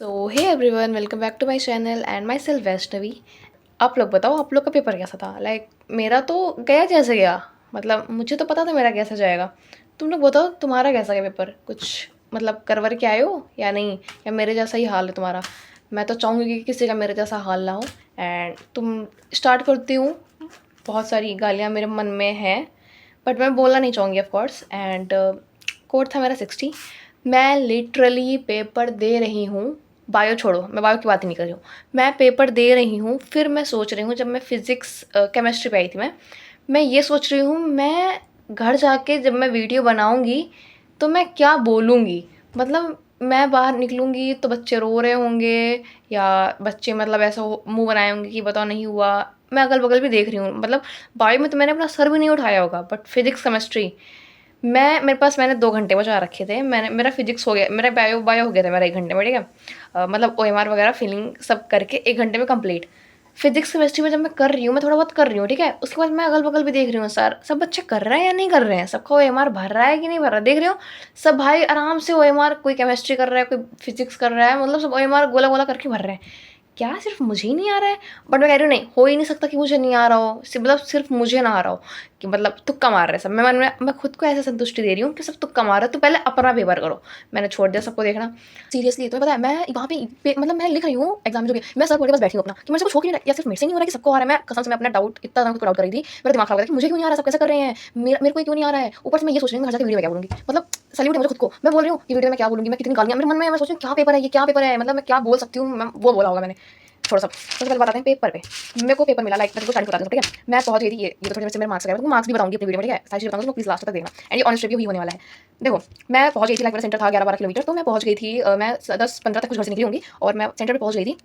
तो hey everyone, welcome back to my channel and myself Vaishnavi. आप लोग बताओ, आप लोग का पेपर कैसा था? मेरा तो गया जैसे गया। मतलब मुझे तो पता था मेरा कैसा जाएगा। तुम लोग बताओ, तुम्हारा कैसा गया पेपर? कुछ मतलब करवर के आए हो या नहीं, या मेरे जैसा ही हाल है तुम्हारा? मैं तो चाहूँगी कि किसी का मेरे जैसा हाल ना हो। एंड तुम स्टार्ट करती हूँ। बहुत सारी गालियाँ मेरे मन में हैं, बट मैं बोलना नहीं चाहूँगी ऑफ कोर्स। एंड कोड था मेरा 60। मैं लिटरली पेपर दे रही हूँ। बायो छोड़ो, मैं बायो की बात ही नहीं कर रही हूँ। मैं पेपर दे रही हूँ, फिर मैं सोच रही हूँ, जब मैं फिज़िक्स केमिस्ट्री पे आई थी, मैं ये सोच रही हूँ, मैं घर जाके जब मैं वीडियो बनाऊँगी तो मैं क्या बोलूँगी। मतलब मैं बाहर निकलूँगी तो बच्चे रो रहे होंगे, या बच्चे मतलब ऐसा मुंह बनाए होंगे कि बताओ नहीं हुआ। मैं अगल बगल भी देख रही हूँ, मतलब बायो में तो मैंने अपना सर भी नहीं उठाया होगा, बट फिज़िक्स केमिस्ट्री मैंने 2 घंटे बचा रखे थे। मेरा फिज़िक्स हो गया, मेरा बायो बायो हो गया था मेरा 1 घंटे में, ठीक है? मतलब ओएमआर वगैरह फिलिंग सब करके 1 घंटे में कंप्लीट। फिज़िक्स केमिस्ट्री में जब मैं कर रही हूँ, मैं थोड़ा बहुत कर रही हूँ, ठीक है? उसके बाद मैं अगल-बगल भी देख रही हूँ, सर सब बच्चे कर रहे हैं या नहीं कर रहे हैं? सबका ओएमआर भर रहा है कि नहीं भर रहा है? देख रही हूँ, सब भाई आराम से ओएमआर, कोई केमिस्ट्री कर रहा है, कोई फिज़िक्स कर रहा है, मतलब सब ओएमआर गोला-गोला करके भर रहे हैं। क्या सिर्फ़ मुझे ही नहीं आ रहा है? बट मैं कह रही हूँ नहीं, हो ही नहीं सकता कि मुझे नहीं आ रहा हो। मतलब सिर्फ़ मुझे ना आ रहा हो, कि मतलब तुक्का मार रहे हैं सब। मैं खुद को ऐसे संतुष्टि दे रही हूँ कि सब तुक्का मार रहे हैं, तो पहले अपना पेपर करो। मैंने छोड़ दिया सबको देखना। सीरियसली तुम्हें पता है, मैं वहाँ पे मतलब मैं लिख रही हूँ एग्ज़ाम जो भी, मैं सर के पास बैठी हूँ अपना, कि मेरे से कुछ हो क्यों नहीं रहा है, या सिर्फ़ मेरे से नहीं हो रहा है कि सबको आ रहा है। मैं कसम से मैं अपना डाउट इतना ज़्यादा खुद को डाउट कर रही थी, मेरा दिमाग खराब हो गया कि मुझे क्यों नहीं आ रहा है, सब कैसे कर रहे हैं, मेरे को ही क्यों नहीं आ रहा है। ऊपर से मैं ये सोच रही हूँ घर जाके वीडियो में क्या बोलूँगी। मतलब सैल्यूट है मुझे खुद को। मैं बोल रही हूँ कि वीडियो में क्या बोलूँगी, मैं कितनी गालियाँ मेरे मन में, मैं सोच रही हूँ क्या पेपर है ये, क्या पेपर है, मतलब मैं क्या बोल सकती हूँ, मैं वो बोला होगा मैंने। छोड़ो सब, सबसे पहले बात आते हैं पेपर पे। मेरे को पेपर मिला, लाइक मैं तुमको स्टार्टिंग बताती हूँ, ठीक है? मैं पहुँच गई थी, ये तो थोड़ी देर से मेरे मार्क्स आ गए, मैं तुमको मार्क्स भी बताऊँगी अपनी वीडियो में, ठीक है? सारी चीज़ बताऊँगी, तुम प्लीज़ लास्ट तक देखना। एंड ये ऑनेस्ट रिव्यू ही होने वाला है। देखो, मैं पहुँच गई थी, लाइक मेरा सेंटर था 11-12 किलोमीटर, तो मैं पहुँच गई थी, मैं 10-15 तक कुछ घर से निकली होंगी, और मैं सेंटर पे पहुँच गई थी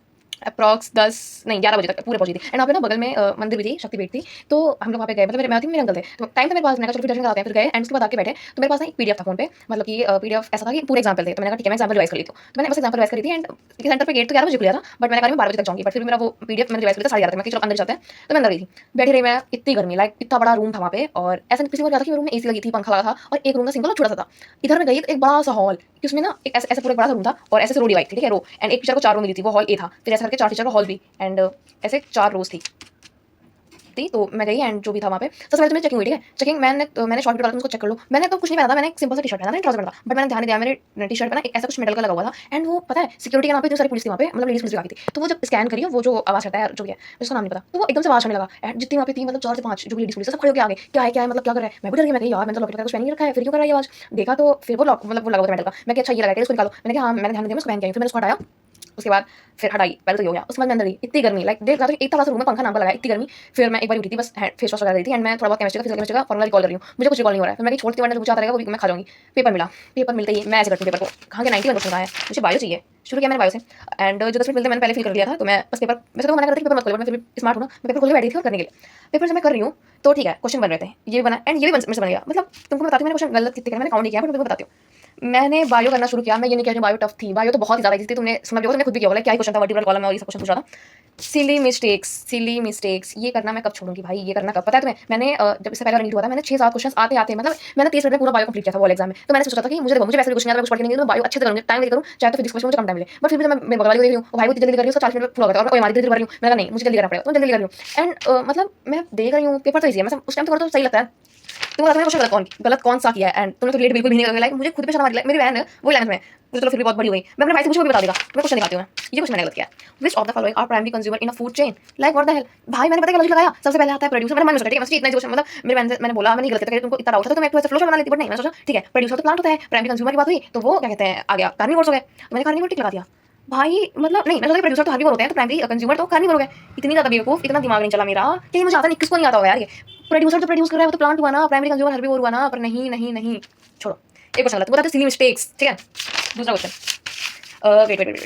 अप्रॉक्स 10 नहीं 11 बजे तक पूरे पहुंची थी। एंड वहाँ पे ना बगल में मंदिर भी थी, शक्तिपीठ थी। तो हम लोग वहाँ पे गए, मतलब मैं थी, मेरे अंकल थे, तो टाइम था मेरे पास, मैंने कहा चलो फिर दर्शन कराते हैं। फिर गए एंड उसके बाद आके बैठे, तो मेरे पास ना एक पीडीएफ था फोन पे, मतलब कि पीडीएफ ऐसा था कि पूरे एग्जाम्पल थे। तो मैंने कहा ठीक है, मैं एग्जाम्पल रिवाइज कर लेती हूँ। तो मैंने बस एग्जाम्पल रिवाइज करी थी। एंड सेंटर पे गेट तो 11 बजे खुला था, बट मैंने कहा मैं 12 बजे तक जाऊँगी। बट फिर भी मेरा वो पीडीएफ मैंने रिवाइज कर लिया था 11:30 तक। मैं चलो अंदर चलते हैं, तो मैं अंदर गई थी, बैठी रही मैं। इतनी गर्मी, लाइक इतना बड़ा रूम था वहाँ पे, और ऐसा पिछली बार क्या था कि रूम में एसी लगी थी, पंखा लगा था, और एक रूम का सिंगल और छोटा सा था। इधर मैं गई तो एक बड़ा सा हॉल, कि उसमें ना एक ऐसा ऐसा पूरा एक बड़ा सा रूम था, और ऐसे रो डिवाइड थी, ठीक है, रो। एंड एक टीचर को 4 रो मिली थी, वो हॉल ए था। फिर ऐसा करके 4 टीचर का हॉल भी, एंड ऐसे 4 रोज थी। तो मैं गई एंड जो भी था वहाँ पे, सबसे पहले तो मेरी चेकिंग हुई, ठीक है? चेकिंग मैंने शॉर्ट वीडियो डाला, उसको चेक कर लो। मैंने तो कुछ नहीं पहना था, मैंने एक सिंपल सा टी-शर्ट पहना था, नहीं ट्राउज़र पहना था। बट मैंने ध्यान नहीं दिया, मेरे टी-शर्ट पे ना एक ऐसा कुछ मेटल का लगा हुआ था। एंड वो पता है, सिक्योरिटी के नाम पे इतनी सारी पुलिस थी वहाँ पे, मतलब लेडीज़ पुलिस भी काफ़ी थी। तो वो जब स्कैन करी, वो जो आवाज़ करता है, जो भी है, मुझे उसका नाम नहीं पता, तो वो एकदम से आवाज़ करने लगा। एंड जितनी वहाँ पे थी, मतलब 4 से 5 जो भी लेडीज़ पुलिस है, सब खड़े होके आ गए। क्या है, मतलब क्या कर रहा है? मैं भी डर गई, मैं कही यार मैंने तो लॉकेट वगैरह कुछ पहन नहीं रखा है, फिर क्यों कर रहा है ये आवाज़? देखा तो फिर वो लॉक मतलब वो लगा हुआ था मेटल का। मैं कहा अच्छा ये लगा है, इसको निकालो। मैंने कहा हाँ, मैंने ध्यान नहीं दिया, मैं उसको पहन के आई हूँ। फिर मैंने उसको हटाया, उसके बाद फिर हटाई, पहले तो ये हो गया। उसके बाद मैं अंदर गई, इतनी गर्मी, लाइक देख रहा था कि एक था बड़ा सा रूम में, पंखा नाम का लगाया, इतनी गर्मी। फिर मैं एक बार उठी थी, बस फेस वॉश वगैरह करी थी, एंड मैं थोड़ा बहुत केमिस्ट्री का, फिजिकल केमिस्ट्री का फॉर्मूला रिकॉल कर रही हूँ। मुझे कुछ रिकॉल नहीं हो रहा है। फिर मैं छोड़ती हूँ, मुझे आता रहेगा वो भी मैं खा जाऊंगी। पेपर मिला, पेपर मिलते ही मैं ऐसे करती हूँ पेपर को, कहाँ के 91 क्वेश्चन आया, मुझे बायो चाहिए। शुरू किया मैंने बायो से, एंड जो 10 मिनट मिलते मैंने पहले फिल कर लिया था। तो मैं बस पेपर, वैसे तो मना करती थी पेपर मत खोलो, बट मैं फिर भी स्मार्ट हूँ ना, मैं पेपर खोल के बैठी थी और करने के लिए। पेपर से मैं कर रही हूँ, तो ठीक है, क्वेश्चन बन रहे थे, ये भी बना, एंड ये भी मेरे से बन गया। मतलब तुमको बताती हूँ मैंने क्वेश्चन गलत कितने करे, मैंने काउंट नहीं किया, बट तुमको बताती हूँ। मैंने बायो करना शुरू किया, मैं ये नहीं कह रही हूँ बायो टफ थी, बायो तो बहुत ही ज़्यादा ईज़ी थी। तुमने समझ लो, तुमने खुद भी किया होगा, क्या ही क्वेश्चन था, वर्टिब्रल कॉलम में और ये सब क्वेश्चन पूछा था। सिली मिस्टेक्स ये करना मैं कब छोड़ूंगी भाई, ये करना कब, पता है तुम्हें? मैंने जब इससे पहले नीट हुआ था, मैंने 6-7 क्वेश्चन आते आते, मतलब मैंने 30 मिनट में पूरा बायो कंप्लीट किया था वो एग्जाम में। तो मैंने सोचा था कि मुझे वैसे भी कुछ नहीं आता, मैं कुछ पढ़ के नहीं, तो मैं बायो अच्छे से करूंगी, टाइम देकर करूँ, चाहे तो फिजिक्स में मुझे कम टाइम मिले। बट फिर भी जब मैं मेरे बगल वाली को देख रही हूँ, भाई वो जल्दी कर रही है, उसका 40 मिनट में पूरा हो गया, और मैं हमारी जल्दी कर रही हूँ। मैंने कहा नहीं, मुझे जल्दी करना पड़ेगा, तो जल्दी कर रही हूँ। एंड मतलब मैं देख रही हूँ, पेपर तो ईजी है, मतलब उस टाइम तो सही लगता है। तुम बताओ क्वेश्चन गलत कौन सा किया है? एंड तुमने तो रिलेट बिल्कुल भी नहीं कर, लाइक मुझे खुद पे शर्म आ रही है। मेरी बहन है वो 11th में, मुझे चलो फिर भी बहुत बड़ी हो गई, मैं अपने भाई से मुझे भी बता देगा। मैं क्वेश्चन दिखाती हूँ, ये क्वेश्चन मैंने गलत किया है। Which of the following are primary consumer in a food chain, like what the hell. भाई मैंने पता क्या लॉजिक लगाया, सबसे पहले आता है प्रोड्यूसर। मेरे मन में सोचा ठीक है, मैं इतना क्वेश्चन, मतलब मेरे बहन से मैंने बोला, मैंने गलत किया, तुमको इतना डाउट था तो मैं एक ऐसे फ्लो चार्ट बना लेती, बट नहीं, मैंने सोचा ठीक है, प्रोड्यूसर तो प्लांट होता है, प्राइमरी कंज्यूमर की बात हुई तो वो क्या कहते हैं आ गया कार्निवोर्स हो गए। मैंने कार्निवोर टिक लगा दिया। भाई मतलब नहीं, मैंने सोचा प्रोड्यूसर तो हर्बीवोर होते हैं, तो प्राइमरी कंज्यूमर तो कार्निवोर हो गए। इतनी ज्यादा बेवकूफ, इतना दिमाग नहीं चला मेरा कि मुझे आता नहीं, किसको नहीं आता होगा यार ये। प्रोड्यूसर तो प्रोड्यूस कर रहा है, वो तो प्लांट हुआ ना, प्राइमरी कंज्यूमर हर्बीवोर हुआ ना, पर नहीं नहीं नहीं, छोड़ो। एक क्वेश्चन गलत, बताते सिली मिस्टेक्स, ठीक है? दूसरा क्वेश्चन, वेट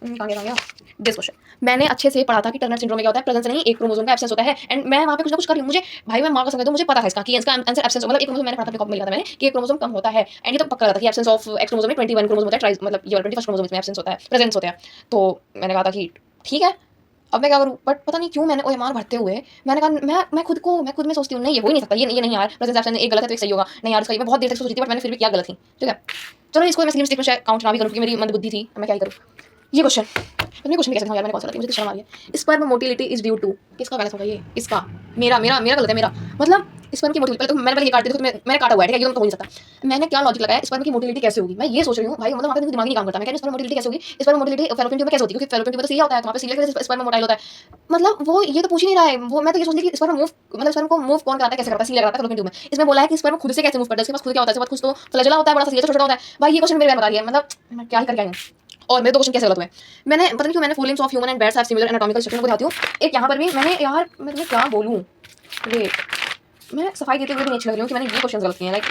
कहाँ गया दिस क्वेश्चन। मैंने अच्छे से पढ़ा था कि टर्नर सिंड्रोम में क्या होता है, प्रेजेंस नहीं, एक क्रोमोसोम का एब्सेंस होता है। एंड मैं वहाँ पे कुछ ना कुछ कर रही हूँ, मुझे भाई मैं माँ का संग, तो मुझे पता था इसका कि इसका आंसर एब्सेंस, मतलब एक क्रोमोसोम मैंने पढ़ा था, मिल गया था मैंने कि एक क्रोमोसोम कम होता है। एंड ये तो पक्का था कि एब्सेंस ऑफ एक्स क्रोमोसोम में 21 क्रोमोसोम होता है, ट्राइस मतलब ये 21st क्रोमोसोम में एब्सेंस होता है, प्रेजेंस होता है। तो मैंने कहा था कि ठीक है, अब मैं क्या करूँ? बट पता नहीं क्यों मैंने ओएमआर भरते हुए मैंने कहा मैं खुद में सोचती हूँ नहीं, ये हो ही नहीं सकता, ये नहीं यार, प्रेजेंस एब्सेंस एक गलत है तो एक सही होगा, नहीं यार इसका मैं बहुत देर तक सोची थी, बट मैंने फिर भी किया गलत थी, ठीक है? चलो इसको मैं स्लिम स्टिक में काउंट ना भी करूँ, क्योंकि मेरी मंदबुद्धि थी, मैं क्या ही करूँ। ये क्वेश्चन कैसे था यार, मैंने कौन सा मुझे तो शर्म आ रही है। Sperm motility is due to, किसका गलत होगा ये? इसका। मेरा मेरा मेरा गलत है मेरा। मतलब स्पर्म की मोटिलिटी, पहले तो मैंने ये काट दिया, तो मैंने काटा हुआ है, ठीक है, ये तो हो नहीं सकता। मैंने क्या लॉजिक लगाया, स्पर्म की मोटिलिटी कैसे होगी, मैं ये सोच रही हूँ भाई, मतलब वहाँ पे दिमाग नहीं काम करता। मैं कह रही हूँ स्पर्म मोटिलिटी कैसे होगी, स्पर्म मोटिलिटी फैलोपियन ट्यूब में कैसे होती है, क्योंकि फैलोपियन ट्यूब में तो सीधा होता है, तो वहाँ पे सीधे कैसे स्पर्म मोटाइल होता है। मतलब वो ये तो पूछ ही नहीं रहा है। वो मैं तो ये सोच रही कि स्पर्म मूव, मतलब स्पर्म को मूव कौन कराता है, कैसे करता है, सीधे कराता है फैलोपियन ट्यूब में। इसमें बोला है कि स्पर्म खुद से कैसे मूव करता है, इसके पास खुद क्या होता है, इसके पास कुछ तो फ्लैजेला होता है, बड़ा सा छोटा छोटा होता है। भाई ये क्वेश्चन मेरे बता रही है, मतलब मैं क्या ही करके आई हूँ। और मेरे दो क्वेश्चन कैसे गलत हुए, मैंने पता नहीं क्यों मैंने forelimbs of human and bats have similar anatomical structure को बताती हूँ। एक यहाँ पर भी मैंने, यार मैं तुम्हें क्या बोलूँ, मैं सफाई देते हुए भी नहीं अच्छी लग रही हूँ कि मैंने ये क्वेश्चन गलत किए हैं। लाइक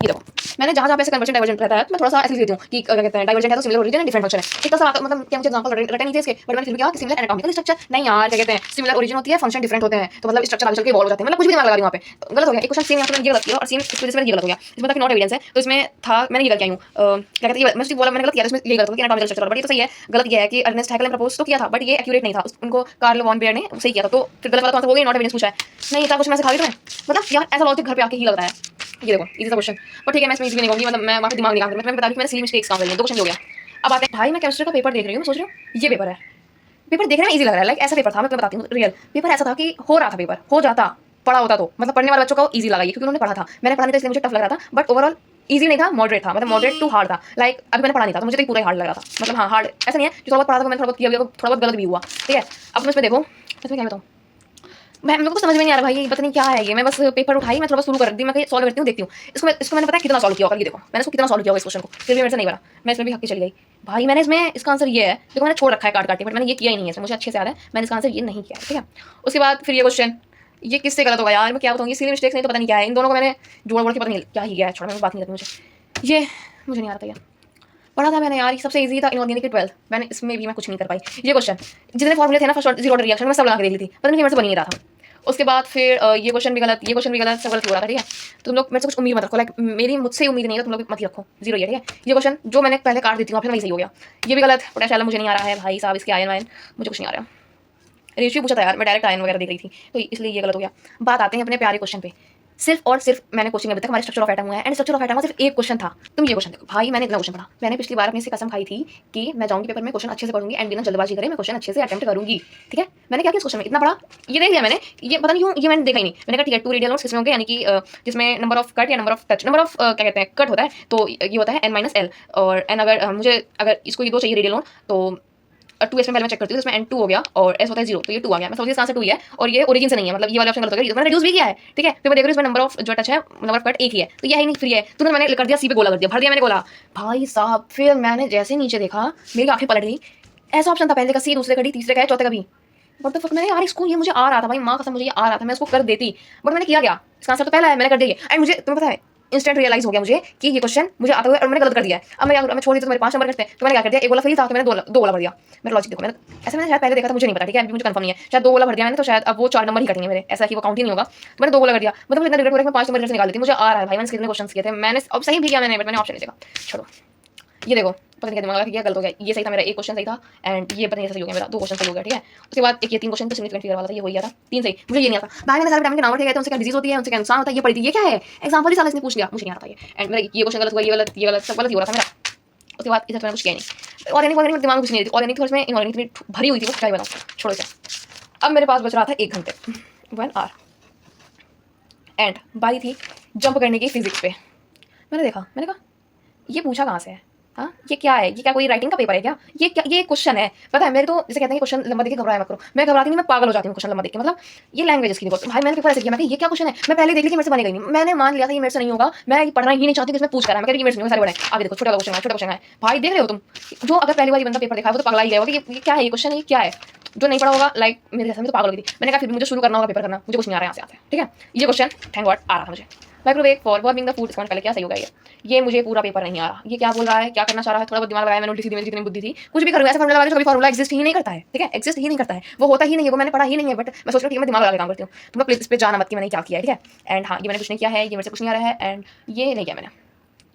ये देखो, मैंने जहाँ पे ऐसे कन्वर्जन डाइवर्जेंट रहता है, मैं थोड़ा सा ऐसे देती हूँ कि क्या कहते हैं, डाइवर्जेंट है तो similar origin and different function है। इतना सा मतलब क्या मुझे एग्जांपल रटे नहीं थे इसके, बट मैंने फिर भी कहा कि सिमिलर एनाटॉमिकल स्ट्रक्चर नहीं यार, क्या कहते हैं, सिमिलर ओरिजिन होती है, फंक्शन डिफरेंट होते हैं, तो मतलब स्ट्रक्चर आगे चल के इवॉल्व हो जाते हैं, मतलब कुछ भी दिमाग लगा रही हूँ वहाँ पे, गलत हो गया। एक क्वेश्चन सेम यहाँ पे ये गलत किया और सेम इस वजह से ये गलत हो गया। इसमें तक नॉट एविडेंस है, तो इसमें था मैंने ये गलत किया हूँ, क्या कहते हैं, मैं बोला मैंने गलत किया, इसमें ये गलत हो गया एनाटॉमिकल स्ट्रक्चर, बट ये तो सही है। गलत ये है कि अर्नेस्ट हैकेल ने प्रपोज तो किया था, बट ये एक्यूरेट नहीं था, उनको कार्ल वॉन बेयर ने सही किया था, तो फिर गलत वाला तो हो गया, नॉट एविडेंस पूछा है नहीं था कुछ, मैं सिखा दी तुम्हें, मतलब यार ऐसा लॉजिक घर पे आके ही लगता है। ये देखो इजी सा क्वेश्चन, पर ठीक है मैं इसमें इजी नहीं कहूँगी, मतलब मैं वहाँ पे दिमाग नहीं काम करता, मैं बता रही हूँ मैंने सिली मिस्टेक्स काम करी है। दो क्वेश्चन हो गया। अब आते हैं भाई, मैं केमिस्ट्री का पेपर देख रही हूँ, मैं सोच रही हूँ ये पेपर है, पेपर देखने में इजी लग रहा है, लाइक ऐसा पेपर था, मैं तुम्हें बताती हूँ रियल पेपर ऐसा था कि हो रहा था पेपर, हो जाता पढ़ा होता तो, मतलब पढ़ने वाले बच्चों को इजी लगा ये, क्योंकि उन्होंने पढ़ा था, मैंने पढ़ा नहीं था इसलिए मुझे टफ लग रहा था, बट ओवरऑल इजी नहीं था, मॉडरेट था, मतलब मॉडरेट टू हार्ड था। लाइक अभी मैंने पढ़ा नहीं था तो मुझे तो पूरा ही हार्ड लग रहा था, मतलब हाँ हार्ड ऐसा नहीं है कि थोड़ा बहुत पढ़ा था, मैंने थोड़ा बहुत किया, थोड़ा बहुत गलत भी हुआ, ठीक है। अब तुम इसमें देखो, इसमें क्या बताऊँ मैं, मेरे को समझ में नहीं आ रहा भाई, ये पता नहीं क्या है ये। मैं बस पेपर उठाई, मैं थोड़ा शुरू कर दी, मैं सॉल्व करती हूँ, देखती हूँ इसको मैंने पता है कितना सॉल्व किया होगा, ये देखो मैंने इसको कितना सॉल्व किया होगा इस क्वेश्चन को, फिर भी मेरे से नहीं बना, मैं इसमें भी हक की चली गई। भाई मैंने इसमें इसका आंसर ये है, देखो मैंने छोड़ रखा है काट काट के, बट मैंने ये किया ही नहीं है, मुझे अच्छे से याद है मैंने इसका आंसर ये नहीं किया है, ठीक है। उसके बाद फिर ये क्वेश्चन, ये किससे गलत होगा यार, मैं क्या बताऊँगी, सिली मिस्टेक्स नहीं तो पता नहीं क्या है, इन दोनों को मैंने जोड़ जोड़ के पता नहीं क्या ही गया है, छोड़ा, मैं बात नहीं करती, मुझे ये मुझे नहीं आ रहा था यार, पढ़ा था मैंने यार, सबसे इजी था इनऑर्गेनिक की 12th, मैंने इसमें भी मैं कुछ नहीं कर पाई। ये क्वेश्चन जितने फॉर्मूले थे ना फर्स्ट जीरो ऑर्डर रिएक्शन में सब लगा के देख ली थी, पता नहीं मेरे से बन नहीं रहा था। उसके बाद फिर ये क्वेश्चन भी गलत, ये क्वेश्चन भी गलत, सब गलत हो रहा था, ठीक है। तुम लोग मेरे से कुछ उम्मीद मत रखो, लाइक मेरी मुझसे उम्मीद नहीं है, तुम लोग मत ही रखो, जीरो ये, ठीक है। ये क्वेश्चन जो मैंने पहले काट देती हूँ फिर वही सही हो गया, ये भी गलत, पोटेशियम मुझे नहीं आ रहा है भाई साहब, इसके आयन वायन मुझे कुछ नहीं आ रहा। रेशियो पूछा था यार, मैं डायरेक्ट आयन वगैरह देख रही थी, तो इसलिए ये गलत हो गया। बात आते हैं अपने प्यारे क्वेश्चन पे, सिर्फ और सिर्फ मैंने कोचिंग अभी तक हमारे स्ट्रक्चर ऑफ एटम हुआ है, एंड स्ट्रक्चर ऑफ एटम में सिर्फ एक क्वेश्चन था। तुम ये क्वेश्चन देखो भाई, मैंने इतना क्वेश्चन पढ़ा, मैंने पिछली बार अपनी से कसम खाई थी कि मैं जाऊंगी पेपर में क्वेश्चन अच्छे से पढ़ूंगी एंड बिना जल्दबाजी करे मैं क्वेश्चन अच्छे से अटेम्प्ट करूंगी, ठीक है। मैंने क्या किया इस क्वेश्चन में, इतना पढ़ा, ये देख लिया मैंने, ये पता नहीं क्यों ये मैंने देखा ही नहीं, मैंने कहा ठीक है 2 रेडियल नोट्स किसमें होंगे, यानी कि जिसमें नंबर ऑफ कट या number of touch, number of क्या कहते हैं कट होता है, तो ये होता है n-l, और n अगर मुझे अगर इसको ये दो चाहिए रेडियल नोट, तो 2 इसमें पहले मैं चेक करती हूँ, इसमें n2 हो गया और s होता है 0, तो ये 2 आ गया, मैं समझी इसका आंसर 2 ही है, और ये ओरिजिन से नहीं है, मतलब ये वाला ऑप्शन गलत हो गया, मैंने रिड्यूस भी किया है, ठीक है। फिर मैं देख रही हूँ इसमें नंबर ऑफ जो टच है, नंबर ऑफ कट एक ही है, तो ये है ही नहीं, फिर ये तुरंत मैंने कर दिया सी पे गोला कर दिया, भर दिया मैंने गोला भाई साहब। फिर मैंने जैसे नीचे देखा मेरी आंखें पलट गई, ऐसा ऑप्शन था पहले का सी, दूसरे का डी, तीसरे का है, चौथे का भी, बट द फक मैंने यार इसको, ये मुझे आ रहा था भाई, माँ कसम मुझे ये आ रहा था, मैं इसको कर देती, बट मैंने किया क्या, इसका आंसर तो पहला है, मैंने कर दिया, एंड मुझे तुम्हें पता है इंस्टेंट रियलाइज हो गया मुझे कि ये क्वेश्चन मुझे आता हुआ और मैंने गलत कर दिया है। अब मैं छोड़ दी तो मेरे 5 नंबर कटते हैं, तो मैंने क्या कर दिया, एक गोला फेल था तो मैंने दो गोला भर दिया। मेरा लॉजिक देखो, मैंने ऐसे मैंने शायद पहले देखा था, मुझे नहीं पता, ठीक है, अभी मुझे कंफर्म नहीं है, शायद 2 गोला भर दिया मैंने, तो शायद अब वो 4 नंबर ही कटेंगे मेरे, ऐसा कि वो काउंट ही नहीं होगा, तो मैंने 2 गोला कर दिया, मतलब इतना रिग्रेट हो रहा है, मैं 5 नंबर से निकाल देती, मुझे आ रहा है भाई, मैंने कितने क्वेश्चन किए थे, मैंने अब सही भी किया मैंने, बट मैंने ऑप्शन नहीं देखा, छोड़ो। ये देखो पता नहीं क्या दिमाग लगा कि ये गलत हो गया, ये सही था मेरा, एक क्वेश्चन सही था, एंड ये पता नहीं सही हो गया मेरा, 2 क्वेश्चन सही हो गया, ठीक है। उसके बाद एक ये 3 क्वेश्चन तो सिग्निफिकेंट फिगर वाला था, ये हो गया था 3 सही, मुझे ये नहीं आता भाई, मैंने सारे विटामिन के नाम रखे गए थे, उनसे क्या डिजीज होती है, उनसे क्या नुकसान होता है, ये पढ़ी थी, ये क्या है एग्जांपल ही साला इसने पूछ लिया, मुझे नहीं आता ये, एंड मेरा ये क्वेश्चन गलत हुआ, ये गलत सब गलत ही हो रहा था मेरा। उसके बाद इधर मैंने कुछ किया नहीं, ऑर्गेनिक दिमाग कुछ नहीं थी, ऑर्गेनिक उसमें इनऑर्गेनिक भरी हुई थी, वो क्या बताऊँ, छोड़ो इसे। अब मेरे पास बच रहा था 1 घंटे 1 आवर, एंड बारी थी जंप करने की फिजिक्स पे। मैंने देखा, मैंने कहा ये पूछा कहाँ से है, हाँ ये क्या है, ये क्या कोई राइटिंग का पेपर है क्या, ये क्या, ये क्वेश्चन है, पता है मेरे तो जैसे कहते हैं क्वेश्चन लंबा देख के घबराया मत करो, मैं घबराती नहीं, मैं पागल हो जाती हूँ क्वेश्चन लंबा देख के, मतलब ये लैंग्वेज की देखो भाई, मैंने पेपर ऐसे किया, मैं ये क्या क्वेश्चन है, मैं पहले देख ली थी मेरे से बनेगा नहीं, मैंने मान लिया था ये मेरे से नहीं होगा, मैं ये पढ़ना ही नहीं चाहती, इसमें पूछ कर रहा है, मैं कह रही मेरे से नहीं, सारे बड़े आगे देखो छोटा क्वेश्चन है भाई, देख रहे हो तुम, जो अगर पहली बार बंदा पेपर देखा है वो तो पगला ही गया होगा कि ये क्या है, ये क्वेश्चन है, ये क्या है, जो नहीं पढ़ा होगा लाइक मेरे जैसा, मैं तो पागल हो गई थी। मैंने कहा फिर मुझे शुरू करना होगा पेपर करना, मुझे कुछ नहीं आ रहा है यहाँ से आते, ठीक है। ये क्वेश्चन थैंक गॉड आ रहा था मुझे, microwave for warming the food, पहले क्या सही होगा ये मुझे पूरा पेपर नहीं आ रहा, ये क्या बोल रहा है, क्या करना चाह रहा है, थोड़ा बहुत दिमाग लगाया मैंने, उल्टी सीधी मेरी जितनी बुद्धि थी, कुछ भी करूँ ऐसा फॉर्मूला लगा जो कभी फॉर्मूला एग्जिस्ट ही नहीं करता है, ठीक है, एग्जिस्ट ही नहीं करता है, वो होता ही नहीं है, वो मैंने पढ़ा ही नहीं है, बट मैं सोच रहा हूँ कि मैं दिमाग लगा के काम करती हूँ, तुम लोग प्लीज इस पे जाना मत कि मैंने क्या किया है, ठीक है। एंड हाँ ये मैंने कुछ नहीं किया है, ये मेरे से कुछ नहीं आ रहा है, एंड ये नहीं किया मैंने,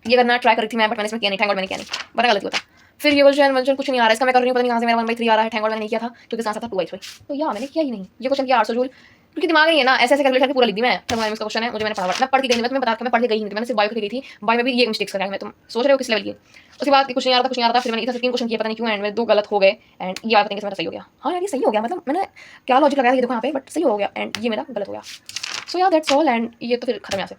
ये करना ट्राई करी थी मैं, बट मैंने इसमें किया नहीं, थैंक गॉड मैंने किया नहीं, बड़ा गलत होता। फिर ये क्वेश्चन कुछ नहीं आ रहा है, इसका मैं कर रही हूँ, पता नहीं कहाँ से मेरा 1/3 आ रहा है, थैंक गॉड मैंने नहीं किया था क्योंकि साथ साथ 2/3, तो यार मैंने किया ही नहीं। ये क्वेश्चन किया 800 जूल, क्योंकि दिमाग नहीं है ना, ऐसे ऐसे कैलकुलेट करके पूरा लिख दी मैं। थर्मोडायनामिक्स का क्वेश्चन है, मुझे मैंने पढ़ा, मैं पढ़ के गई नहीं, मैं बता मैं पढ़ के गई नहीं थी, मैंने सिर्फ बायो के गई थी। बायो में भी ये मिस्टेक्स कराई मैं, तुम सोच रहे हो किस लेवल की। उसके बाद कुछ नहीं आ रहा था, कुछ नहीं आ रहा था, फिर मैंने इधर से 3 क्वेश्चन किए, पता नहीं क्यों, एंड में 2 गलत हो गए, एंड ये वाला पता नहीं कैसे मेरा सही हो गया। हाँ यार ये सही हो गया, मतलब मैंने क्या लॉजिक लगाया ये देखो यहाँ पे, बट सही हो गया, एंड ये मेरा गलत हो गया। सो यार दैट्स ऑल, एंड ये तो फिर खत्म यहाँ से।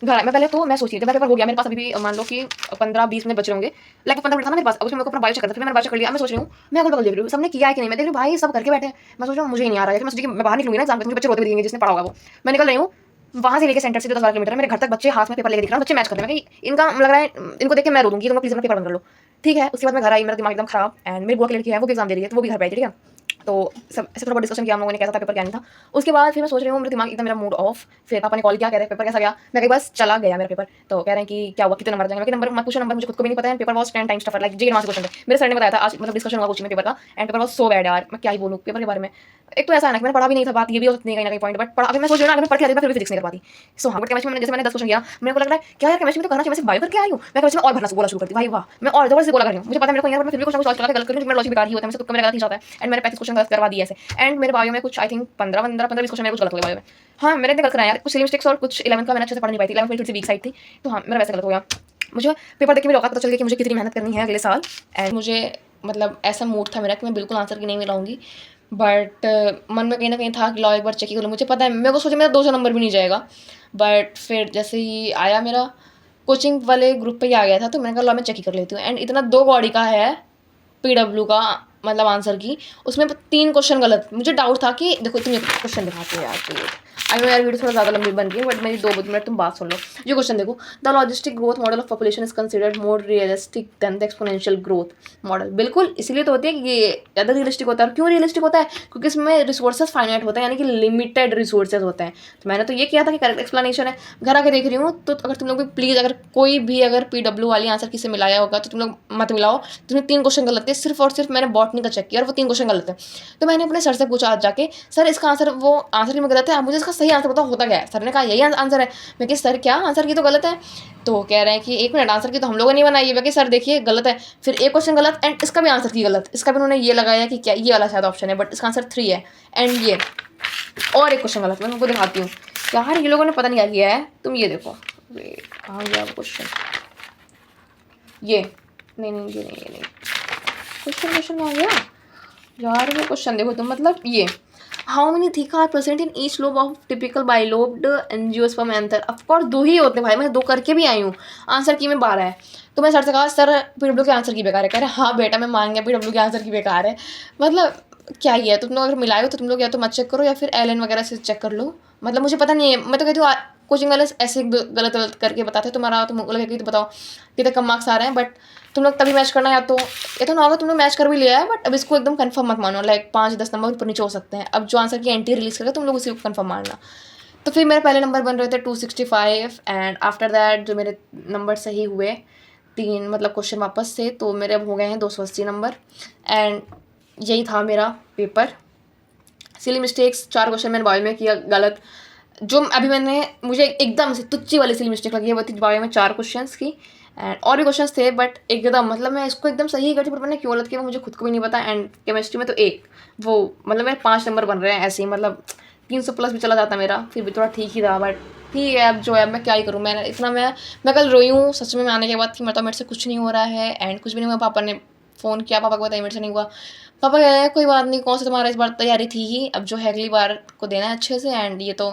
घर मैं पहले तो मैं सोची जब मेरा पेपर हो गया, मेरे पास अभी भी मान लो कि 15-20 मिनट बच रहे होंगे, लाइक 15 मिनट था ना मेरे पास, अब उसमें मेरे को अपना बायो चेक करना था, फिर मैंने बायो चेक कर लिया। मैं सोच रही हूँ, मैं अगल बगल देख रही हूँ सबने किया है कि नहीं, मैं देख रही हूँ भाई सब करके बैठे हैं, मैं सोच रहा हूँ मुझे ही नहीं आ रहा है, मैं सोची कि मैं बाहर निकलूंगी ना एग्जाम के, मुझे बच्चे रोते हुए दिखेंगे जिसने पढ़ा होगा वो। मैं निकल रही हूँ वहाँ से लेके सेंटर से 10-12 किलोमीटर मेरे घर तक, बच्चे हाथ में पेपर लेके दिख रहा है, बच्चे मैच कर रहे हैं, इनका लग रहा है इनको देख के मैं रो दूंगी, तुम प्लीज अपना पेपर बंद कर लो। ठीक है, उसके बाद मैं घर आई, मेरा दिमाग एकदम खराब, एंड मेरी बुआ की लड़की है वो भी एग्जाम दे रही है, तो वो भी घर पे आई थी, ठीक है। तो सब ऐसे थोड़ा बहुत डिस्कशन किया हम लोगों ने, कैसा था पेपर क्या नहीं था। उसके बाद फिर मैं सोच रही हूँ, मेरा दिमाग एकदम, मेरा मूड ऑफ। फिर पापा ने कॉल किया, कह रहे पेपर कैसा गया, मैं कहीं बस चला गया मेरा पेपर, तो कह रहे हैं कि क्या हुआ, कितने नंबर जाएंगे, नंबर मत पूछो, नंबर मुझे खुद को भी नहीं पता है। Paper was 10 times tougher, like JEE question थे मेरे सर ने बताया था आज, मतलब डिस्कशन हुआ कुछ में पेपर का, and paper was so bad यार, मैं क्या ही बोलूँ पेपर के बारे में। एक तो ऐसा है ना कि मैंने पढ़ा भी नहीं था, बात ये भी हो सकती है कहीं ना कहीं पॉइंट, बट पढ़ा अगर मैं सोच रही हूँ ना, अगर मैं पढ़ के आती मैं फिर भी फिजिक्स नहीं कर पाती। सो हाँ, बट केमिस्ट्री में जैसे मैंने 10 क्वेश्चन किया, मेरे को लग रहा है क्या यार केमिस्ट्री में तो करना चाहिए, वैसे बायो करके आई हूँ, मैं केमिस्ट्री में और भरना बोला शुरू करती भाई, वाह मैं और जबरदस्ती बोला कर रही हूँ, मुझे पता है मेरे को यार, मैं फिर भी कुछ ना कुछ लॉजिक लगा के गलत करूँ, मेरा लॉजिक बेकार ही होता है, मुझसे तुक्का मेरा गलत ही जाता है, एंड मैंने 35 क्वेश्चन गलत करवा दिए ऐसे। एंड मेरे बायो में कुछ आई थिंक 15-20 क्वेश्चन मेरे कुछ गलत हो गए बायो में। हाँ मैंने इतने गलत कराया यार, कुछ सिली मिस्टेक्स और कुछ 11th का मैंने अच्छे से पढ़ नहीं पाई थी, 11th मेरी थोड़ी सी वीक साइड थी, तो हाँ मेरा वैसे गलत हो गया। मुझे पेपर देख के मेरी औकात पता चल गई कि मुझे कितनी मेहनत करनी है अगले साल, एंड मुझे मतलब ऐसा मूड था मेरा कि मैं बिल्कुल आंसर की नहीं मिलाऊंगी, बट मन में कहीं ना कहीं था कि लाओ एक बार चेक ही करूँ, मुझे पता है, मेरे को सोचा मेरा 200 नंबर भी नहीं जाएगा, बट फिर जैसे ही आया मेरा कोचिंग वाले ग्रुप पे ही आ गया था, तो मैंने कहा लो मैं चेक ही कर लेती हूँ, एंड इतना 2 बॉडी का है पीडब्ल्यू का, मतलब आंसर की, उसमें 3 क्वेश्चन गलत। मुझे डाउट था कि देखो तुम ये क्वेश्चन दिखाते हो यार, तो आई नो यार वीडियो थोड़ा ज़्यादा लंबी बन रही है, बट मेरी 2 मिनट तुम बात सुन लो। ये क्वेश्चन देखो, the logistic growth model of population is considered more realistic than the exponential growth model. बिल्कुल इसीलिए तो होती है कि ये ज़्यादा रियलिस्टिक होता है। और क्यों रियलिस्टिक होता है, क्योंकि इसमें रिसोर्सेज फाइनाइट होते हैं, यानी कि लिमिटेड रिसोर्सेज होते हैं। तो मैंने तो ये किया था कि करेक्ट एक्सप्लेनेशन है, घर आके देख रही हूँ, तो अगर तुम लोग भी प्लीज़, अगर कोई भी अगर पीडब्ल्यू वाली आंसर किसी मिलाया होगा तो तुम लोग मत मिलाओ, जिसमें 3 क्वेश्चन गलत थे, सिर्फ और सिर्फ मैंने बॉटनी का चेक किया और वो 3 क्वेश्चन गलत है। तो मैंने अपने सर से पूछा आज जाके, सर इसका आंसर, वो आंसर में गलत है, आप मुझे इसका सही आंसर बताओ होता क्या है। सर ने कहा यही आंसर है। मैं कि सर क्या आंसर की तो गलत है, तो कह रहे हैं कि 1 मिनट, आंसर की तो हम लोगों ने बनाई है। मैं कि सर देखिए गलत है, फिर एक क्वेश्चन गलत, एंड इसका भी आंसर की गलत, इसका भी उन्होंने ये लगाया कि क्या ये वाला शायद ऑप्शन है, बट इसका आंसर 3 है, एंड ये और एक क्वेश्चन गलत। मैं उनको दिखाती हूँ यार, ये लोगों ने पता नहीं क्या किया है, तुम ये देखो, वेट कहाँ गया क्वेश्चन, ये नहीं नहीं ये नहीं, ये नहीं क्वेश्चन कहाँ गया यार, ये क्वेश्चन देखो तुम, मतलब ये how many theca are present in each lobe of typical bilobed angiosperm anther. Of course 2 ही होते हैं भाई, मैं 2 करके भी आई हूँ, आंसर की में 12 है। तो मैं सर से कहा सर पीडब्ल्यू के आंसर की बेकार है, कह रहे हाँ बेटा मैं मान गया पीडब्ल्यू के आंसर की बेकार है। मतलब क्या ही है, तुम लोग अगर मिलाए हो तो तुम लोग या तो मत चेक करो या फिर एल एन वगैरह से चेक कर लो, मतलब मुझे पता नहीं है। मैं तो कहती हूँ कोचिंग वाले ऐसे गलत गलत करके बताते, तुम्हारा तुम लगेगा तो बताओ कितने कम मार्क्स आ रहे हैं, बट तुम लोग तभी मैच करना, या तो ना होगा तुम लोग मैच कर भी लिया है, बट अब इसको एकदम कंफर्म मत मानो, लाइक 5-10 नंबर ऊपर नीचे हो सकते हैं। अब जो आंसर की एंट्री रिलीज करेगा तुम लोग उसी को कंफर्म मानना। तो फिर मेरे पहले नंबर बन रहे थे 265, एंड आफ्टर दैट जो मेरे नंबर सही हुए 3 मतलब क्वेश्चन वापस से, तो मेरे अब हो गए हैं 280 नंबर, एंड यही था मेरा पेपर। सिली मिस्टेक्स 4 क्वेश्चन मैंने बायो में किया गलत, जो अभी मैंने मुझे एकदम से तुच्ची वाली सिली मिस्टेक लगी है, वो थी बायो में 4 क्वेश्चंस की, एंड और भी क्वेश्चंस थे, बट एकदम मतलब मैं इसको एकदम सही करती, पर मैंने क्यों गलत किया वो मुझे खुद को भी नहीं पता। एंड केमिस्ट्री में तो वो मतलब मेरे 5 नंबर बन रहे हैं ऐसे ही, मतलब 300 प्लस भी चला जाता मेरा, फिर भी थोड़ा ठीक ही था, बट ठीक है अब जो है मैं क्या ही करूँ। मैं कल रोई हूँ सच में आने के बाद कि मतलब मेरे से कुछ नहीं हो रहा है, एंड कुछ भी नहीं हुआ। पापा ने फ़ोन किया, पापा को बताया मेरे से नहीं हुआ, पापा कह रहे हैं कोई बात नहीं, कौन सा तुम्हारा इस बार तैयारी थी ही, अब जो है अगली बार को देना है अच्छे से, एंड ये तो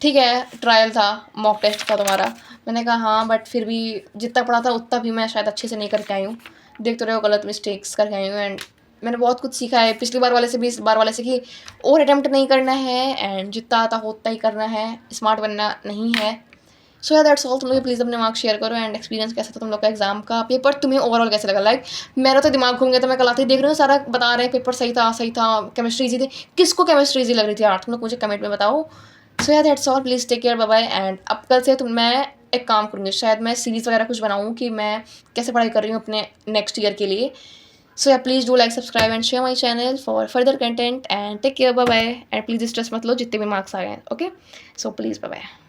ठीक है ट्रायल था, मॉक टेस्ट था तुम्हारा। मैंने कहा हाँ, बट फिर भी जितना पढ़ा था उतना भी मैं शायद अच्छे से नहीं करके आई हूँ, देख तो रहे हो गलत मिस्टेक्स करके आई हूँ, एंड मैंने बहुत कुछ सीखा है पिछली बार वाले से भी, इस बार वाले से, कि और अटैम्प्ट नहीं करना है, एंड जितना आता हो उतना ही करना है, स्मार्ट बनना नहीं है। सो या दैट्स ऑल। तुम लोग प्लीज़ अपने मार्क्स शेयर करो, एंड एक्सपीरियंस कैसा था तुम लोग का एग्जाम का, पेपर तुम्हें ओवरऑल कैसे लगा। लाइक मेरा तो दिमाग घूम गया था, मैं कल आते ही देख रही हूँ सारा बता रहे हैं पेपर सही था, केमिस्ट्री ईजी थी, किसको केमिस्ट्री ईजी लग रही थी यार, तुम लोग मुझे कमेंट में बताओ। So yeah that's all, please take care, bye bye. And अब कल से मैं एक काम करूँगी, शायद मैं सीरीज़ वगैरह कुछ बनाऊँ कि मैं कैसे पढ़ाई कर रही हूँ अपने नेक्स्ट ईयर के लिए। So yeah please do like, subscribe and share my channel for further content, and take care, bye bye. And please stress मत लो जितने भी मार्क्स आ गए हैं, okay. So please bye bye.